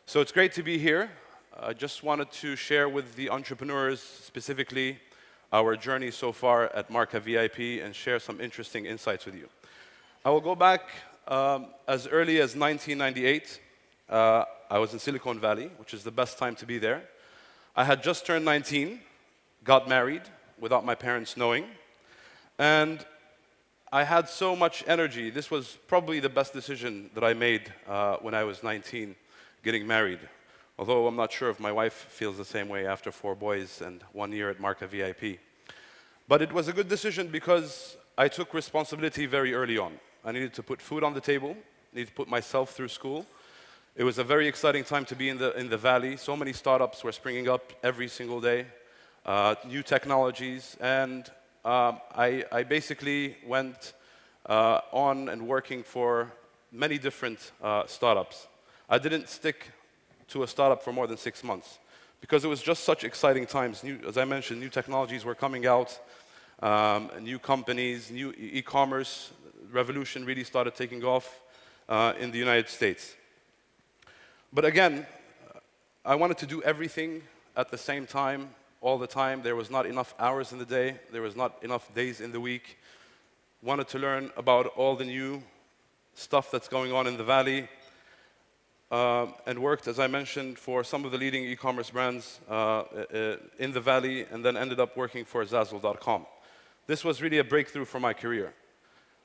So it's great to be here. I just wanted to share with the entrepreneurs, specifically, our journey so far at MarkaVIP and share some interesting insights with you. I will go back as early as 1998. I was in Silicon Valley, which is the best time to be there. I had just turned 19, got married without my parents knowing, and I had so much energy. This was probably the best decision that I made when I was 19, getting married. Although I'm not sure if my wife feels the same way after 4 boys and 1 year at MarkaVIP. But it was a good decision because I took responsibility very early on. I needed to put food on the table, needed to put myself through school. It was a very exciting time to be in the valley. So many startups were springing up every single day, new technologies, and I basically went on and working for many different startups. I didn't stick to a startup for more than 6 months because it was just such exciting times. As I mentioned, new technologies were coming out, new companies, new e-commerce revolution really started taking off in the United States. But again, I wanted to do everything at the same time, all the time. There was not enough hours in the day. There was not enough days in the week. Wanted to learn about all the new stuff that's going on in the valley. And worked, as I mentioned, for some of the leading e-commerce brands in the valley, and then ended up working for Zazzle.com. This was really a breakthrough for my career.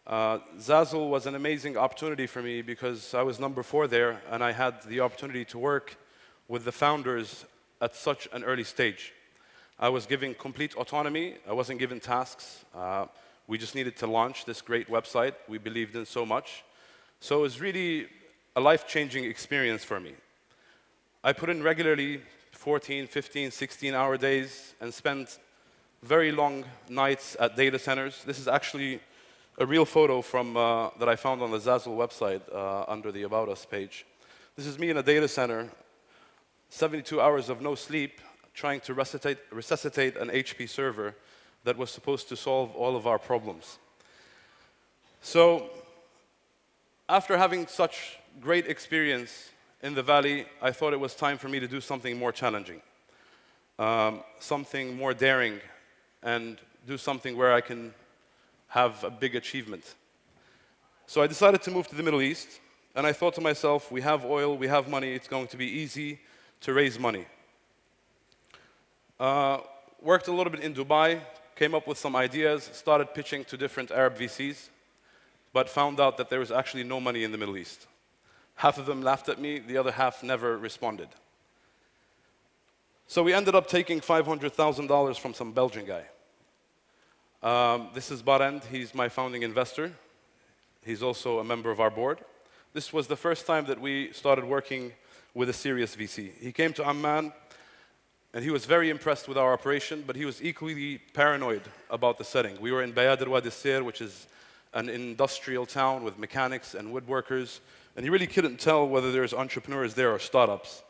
Zazzle was an amazing opportunity for me because I was number 4 there, and I had the opportunity to work with the founders at such an early stage. I was given complete autonomy. I wasn't given tasks. We just needed to launch this great website we believed in so much. So it was really a life-changing experience for me. I put in regularly 14, 15, 16-hour days and spent very long nights at data centers. This is actually a real photo from, that I found on the Zazzle website under the About Us page. This is me in a data center, 72 hours of no sleep, trying to resuscitate an HP server that was supposed to solve all of our problems. So, after having such great experience in the valley, I thought it was time for me to do something more challenging, something more daring, and do something where I can have a big achievement. So I decided to move to the Middle East, and I thought to myself, we have oil, we have money, it's going to be easy to raise money. Worked a little bit in Dubai, came up with some ideas, started pitching to different Arab VCs, but found out that there was actually no money in the Middle East. Half of them laughed at me, the other half never responded. So we ended up taking $500,000 from some Belgian guy. This is Barend, he's my founding investor. He's also a member of our board. This was the first time that we started working with a serious VC. He came to Amman, and he was very impressed with our operation, but he was equally paranoid about the setting. We were in Bayad al-Wadi al-Sir, which is an industrial town with mechanics and woodworkers, and he really couldn't tell whether there's entrepreneurs there or startups.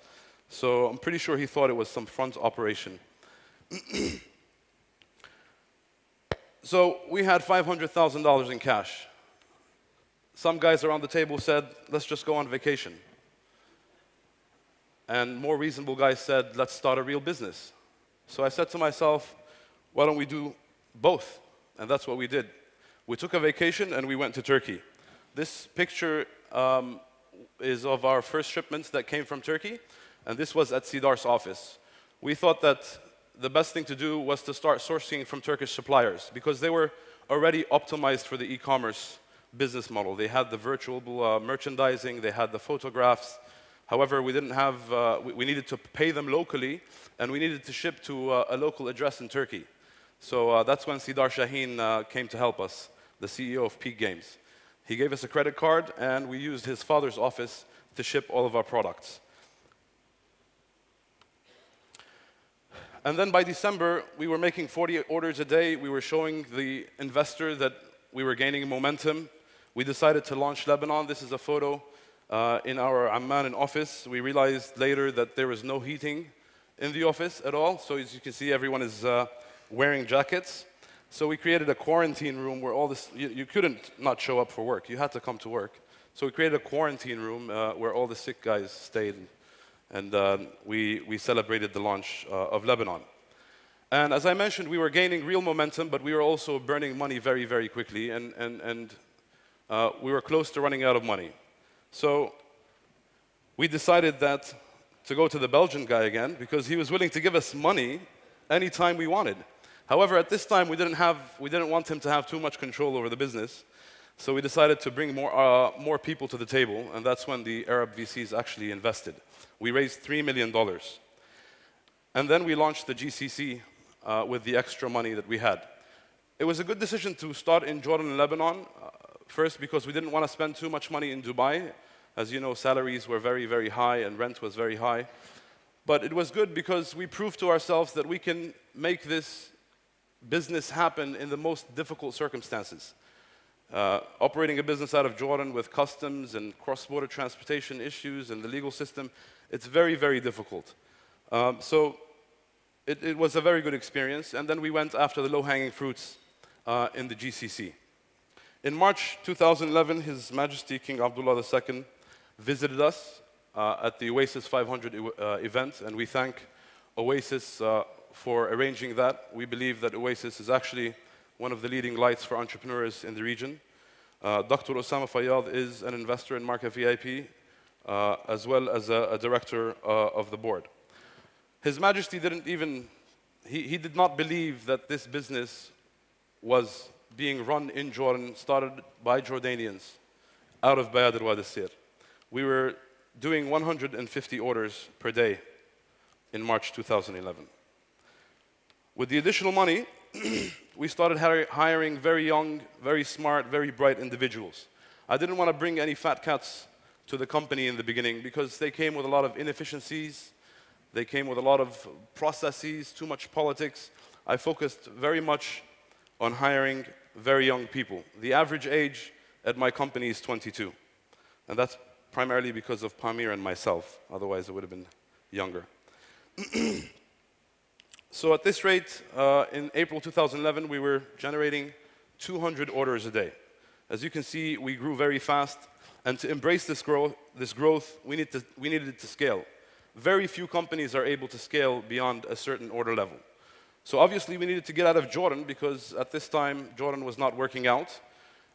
So I'm pretty sure he thought it was some front operation. So we had $500,000 in cash. Some guys around the table said, let's just go on vacation. And more reasonable guys said, let's start a real business. So I said to myself, why don't we do both? And that's what we did. We took a vacation and we went to Turkey. This picture is of our first shipments that came from Turkey, and this was at Sidar's office. We thought that the best thing to do was to start sourcing from Turkish suppliers because they were already optimized for the e-commerce business model. They had the virtual merchandising, they had the photographs. However, we didn't have, we needed to pay them locally, and we needed to ship to a local address in Turkey. So that's when Sidar Shaheen came to help us, the CEO of Peak Games. He gave us a credit card, and we used his father's office to ship all of our products. And then by December, we were making 40 orders a day. We were showing the investor that we were gaining momentum. We decided to launch Lebanon. This is a photo in our Amman office. We realized later that there was no heating in the office at all. So as you can see, everyone is wearing jackets. So we created a quarantine room where all this, you couldn't not show up for work. You had to come to work. So we created a quarantine room where all the sick guys stayed And we celebrated the launch of Lebanon. And as I mentioned, we were gaining real momentum, but we were also burning money very, very quickly, and we were close to running out of money. So we decided that to go to the Belgian guy again, because he was willing to give us money anytime we wanted. However, at this time, we didn't want him to have too much control over the business, so we decided to bring more people to the table, and that's when the Arab VCs actually invested. We raised $3 million. And then we launched the GCC with the extra money that we had. It was a good decision to start in Jordan and Lebanon, first because we didn't want to spend too much money in Dubai. As you know, salaries were very, very high and rent was very high. But it was good because we proved to ourselves that we can make this business happen in the most difficult circumstances. Operating a business out of Jordan with customs and cross-border transportation issues and the legal system, it's very, very difficult. So it was a very good experience. And then we went after the low-hanging fruits in the GCC. In March 2011, His Majesty King Abdullah II visited us at the Oasis 500 event, and we thank Oasis for arranging that. We believe that Oasis is actually one of the leading lights for entrepreneurs in the region. Dr. Osama Fayyad is an investor in MarkaVIP, as well as a director of the board. His Majesty he did not believe that this business was being run in Jordan, started by Jordanians, out of Bayad al-Wad al-Sir. We were doing 150 orders per day in March 2011. With the additional money, we started hiring very young, very smart, very bright individuals. I didn't want to bring any fat cats to the company in the beginning because they came with a lot of inefficiencies. They came with a lot of processes, too much politics. I focused very much on hiring very young people. The average age at my company is 22. And that's primarily because of Pamir and myself. Otherwise, it would have been younger. So at this rate, in April 2011, we were generating 200 orders a day. As you can see, we grew very fast. And to embrace this growth, we needed it to scale. Very few companies are able to scale beyond a certain order level. So obviously, we needed to get out of Jordan because at this time, Jordan was not working out.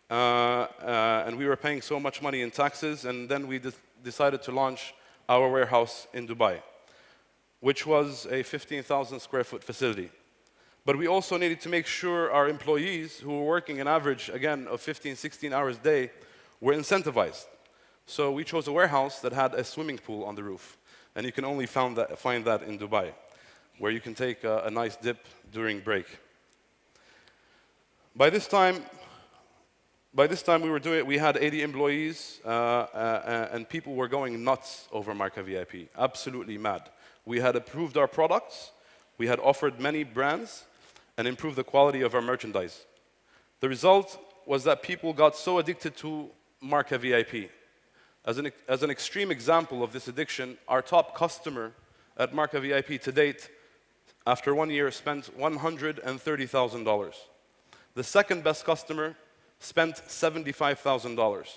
And we were paying so much money in taxes. And then we decided to launch our warehouse in Dubai, which was a 15,000 square foot facility. But we also needed to make sure our employees, who were working an average, again, of 15, 16 hours a day, were incentivized. So we chose a warehouse that had a swimming pool on the roof. And you can only find that in Dubai, where you can take a nice dip during break. By this time we had 80 employees, and people were going nuts over MarkaVIP, absolutely mad. We had improved our products, we had offered many brands, and improved the quality of our merchandise. The result was that people got so addicted to MarkaVIP. As an extreme example of this addiction, our top customer at MarkaVIP to date, after 1 year, spent $130,000. The second best customer spent $75,000.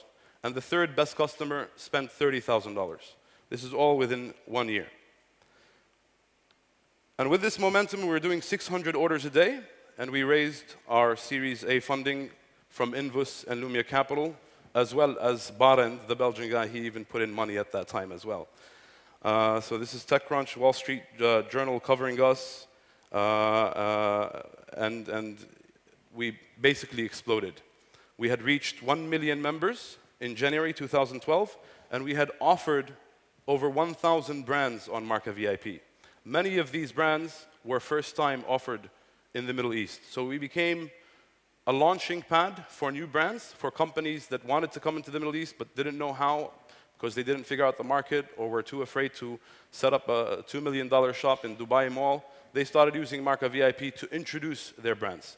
And the third best customer spent $30,000. This is all within 1 year. And with this momentum, we were doing 600 orders a day, and we raised our Series A funding from Invus and Lumia Capital, as well as Barend, the Belgian guy. He even put in money at that time as well. So this is TechCrunch, Wall Street Journal covering us, and we basically exploded. We had reached 1 million members in January 2012, and we had offered over 1,000 brands on MarkaVIP. Many of these brands were first time offered in the Middle East. So we became a launching pad for new brands, for companies that wanted to come into the Middle East but didn't know how because they didn't figure out the market or were too afraid to set up a $2 million shop in Dubai Mall. They started using MarkaVIP to introduce their brands,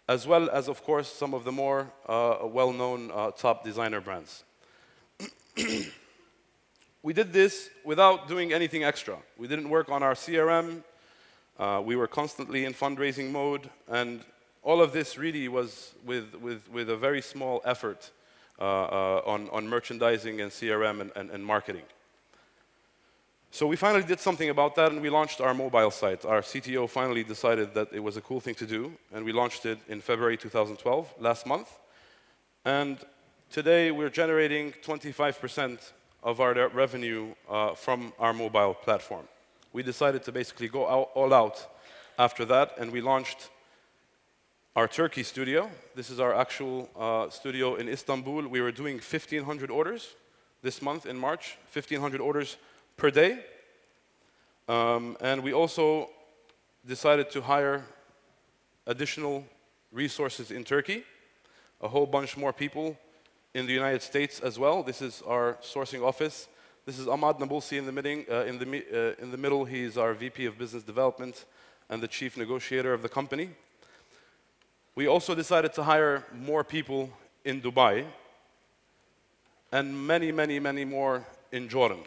as well as, of course, some of the more well-known top designer brands. We did this without doing anything extra. We didn't work on our CRM. We were constantly in fundraising mode, and all of this really was with a very small effort on merchandising and CRM and marketing. So we finally did something about that, and we launched our mobile site. Our CTO finally decided that it was a cool thing to do, and we launched it in February 2012, last month. And today, we're generating 25% of our revenue from our mobile platform. We decided to basically go all out after that, and we launched our Turkey studio. This is our actual studio in Istanbul. We were doing 1,500 orders this month in March, 1,500 orders per day. And we also decided to hire additional resources in Turkey, a whole bunch more people in the United States as well. This is our sourcing office. This is Ahmed Nabulsi in the middle. He's our VP of Business Development and the chief negotiator of the company. We also decided to hire more people in Dubai and many, many, many more in Jordan.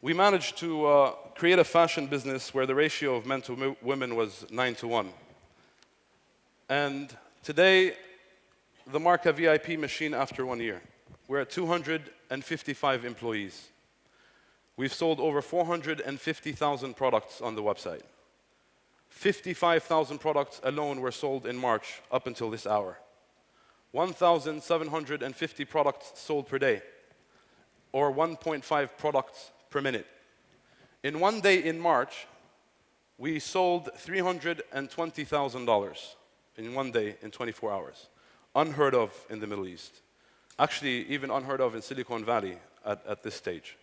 We managed to create a fashion business where the ratio of men to women was 9:1. And today, the MarkaVIP machine after 1 year. We're at 255 employees. We've sold over 450,000 products on the website. 55,000 products alone were sold in March up until this hour. 1,750 products sold per day, or 1.5 products per minute. In 1 day in March, we sold $320,000 in 1 day in 24 hours. Unheard of in the Middle East. Actually, even unheard of in Silicon Valley at this stage.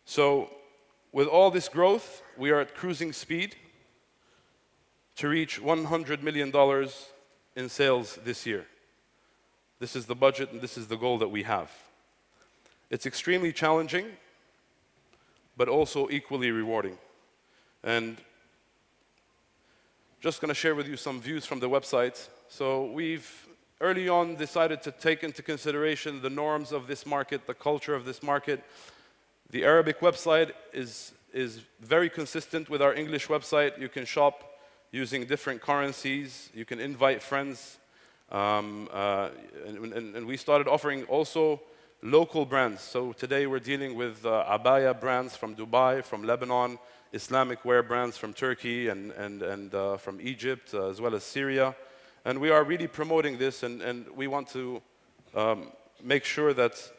So, with all this growth, we are at cruising speed to reach $100 million in sales this year. This is the budget and this is the goal that we have. It's extremely challenging, but also equally rewarding. And just going to share with you some views from the website. So we've early on decided to take into consideration the norms of this market, the culture of this market. The Arabic website is very consistent with our English website. You can shop using different currencies. You can invite friends. And we started offering also local brands. So today we're dealing with abaya brands from Dubai, from Lebanon, Islamic wear brands from Turkey and from Egypt, as well as Syria. And we are really promoting this, and we want to make sure that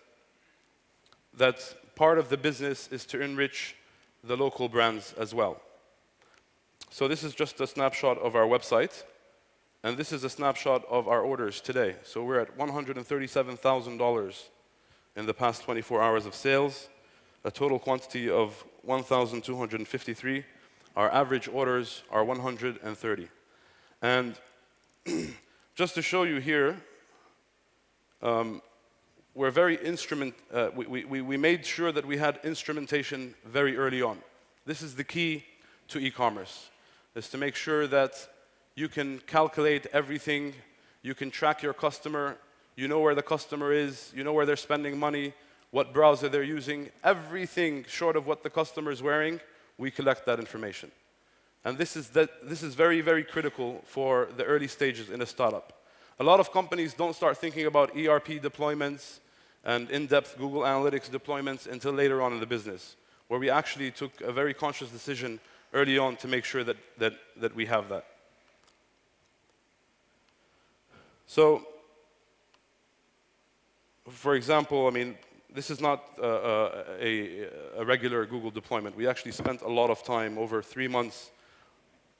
part of the business is to enrich the local brands as well. So this is just a snapshot of our website, and this is a snapshot of our orders today. So we're at $137,000 in the past 24 hours of sales, a total quantity of 1,253. Our average orders are 130. And just to show you here, we're very we made sure that we had instrumentation very early on. This is the key to e-commerce, is to make sure that you can calculate everything, you can track your customer, you know where the customer is, you know where they're spending money, what browser they're using, everything short of what the customer is wearing, we collect that information. And this is very, very critical for the early stages in a startup. A lot of companies don't start thinking about ERP deployments and in-depth Google Analytics deployments until later on in the business, where we actually took a very conscious decision early on to make sure that we have that. So, for example, I mean, this is not a regular Google deployment. We actually spent a lot of time, over 3 months,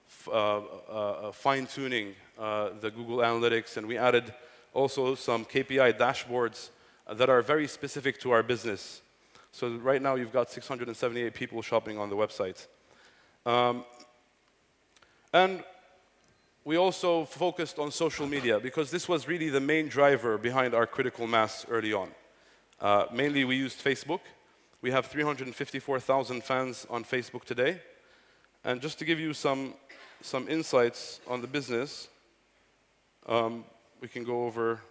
fine-tuning the Google Analytics, and we added also some KPI dashboards that are very specific to our business. So right now, you've got 678 people shopping on the website. And we also focused on social media, because this was really the main driver behind our critical mass early on. Mainly, we used Facebook. We have 354,000 fans on Facebook today. And just to give you some insights on the business, we can go over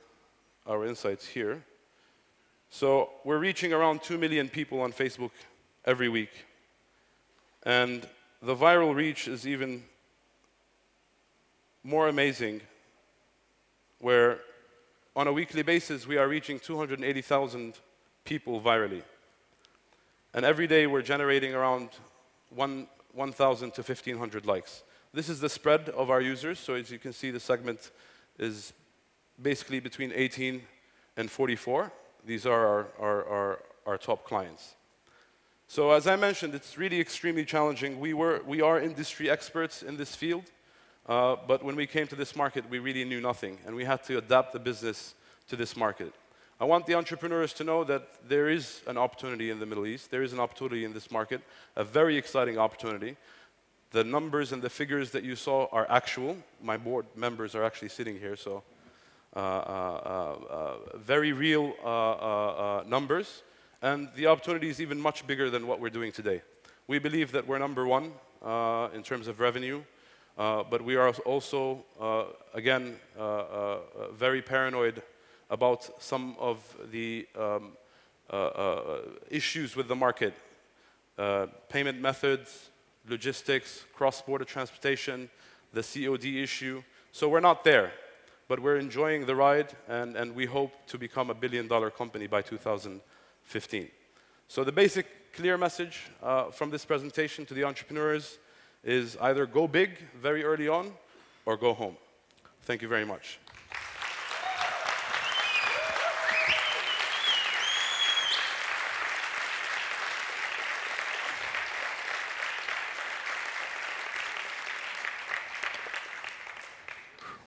our insights here. So we're reaching around 2 million people on Facebook every week. And the viral reach is even more amazing, where on a weekly basis, we are reaching 280,000 people virally. And every day we're generating around 1,000 to 1,500 likes. This is the spread of our users. So as you can see, the segment is basically between 18 and 44. These are our top clients. So as I mentioned, it's really extremely challenging. We are industry experts in this field, but when we came to this market, we really knew nothing, and we had to adapt the business to this market. I want the entrepreneurs to know that there is an opportunity in the Middle East. There is an opportunity in this market, a very exciting opportunity. The numbers and the figures that you saw are actual. My board members are actually sitting here, so very real numbers. And the opportunity is even much bigger than what we're doing today. We believe that we're number one in terms of revenue, but we are also, again, very paranoid about some of the issues with the market. Payment methods, logistics, cross-border transportation, the COD issue. So we're not there, but we're enjoying the ride, and we hope to become a billion-dollar company by 2015. So the basic clear message from this presentation to the entrepreneurs is either go big very early on or go home. Thank you very much.